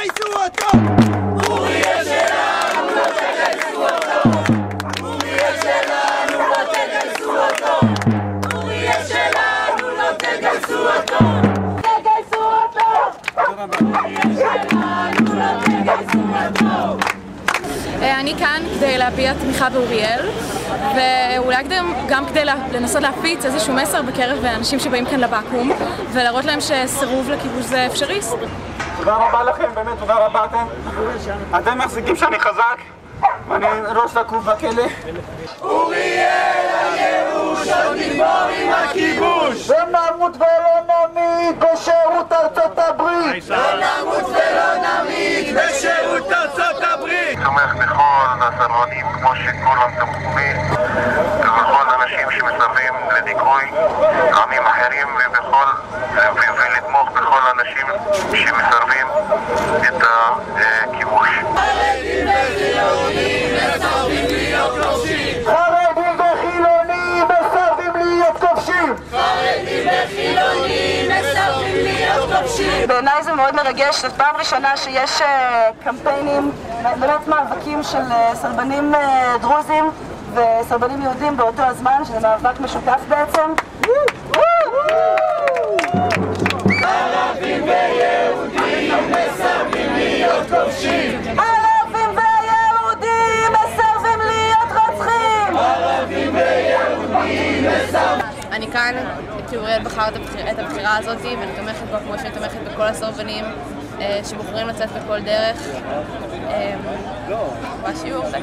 תגייסו אותו! אוריה שלנו, לא תגייסו אותו! אוריה שלנו, לא תגייסו אותו! אוריה שלנו, לא תגייסו אותו! תגייסו אותו! אוריה שלנו, לא תגייסו אותו! אני כאן כדי להביע תמיכה באוריאל, ואולי גם כדי לנסות להפיץ איזשהו מסר בקרב האנשים שבאים כאן לבקו"ם ולהראות להם שסירוב לכיבוש זה אפשרי. תודה רבה לכם, באמת תודה רבה אתם מחזיקים שאני חזק ואני ראש תקוף בכלא. אוריאל הגירוש, עוד נגמור עם הכיבוש! ונמות ולא נמית בשירות ארצות הברית! ונמות ולא נמית בשירות ארצות הברית! תומך בכל הסרבנים כמו שכולם תמכו בי ובכל אנשים שמסרבים לדיכוי עמים אחרים ולתמוך בכל אנשים שמסרבים את הכיבוש. חרדים וחילונים מסרבים להיות כובשים! חרדים וחילונים מסרבים להיות כובשים! חרדים וחילונים מסרבים להיות כובשים! בעיניי זה מאוד מרגש, זאת פעם ראשונה שיש קמפיינים, באמת מאבקים של סרבנים דרוזים וסרבנים יהודים באותו הזמן, שזה מאבק משותף בעצם. ערבים ויהודים מסרבים להיות כובשים! ערבים ויהודים מסרבים להיות רוצחים! ערבים ויהודים מסרבים! אני כאן כי אוריאל בחר את הבחירה הזאת, ואני תומכת בו כמו שאני תומכת בכל הסרבנים שבוחרים לצאת בכל דרך. בשיעור זה.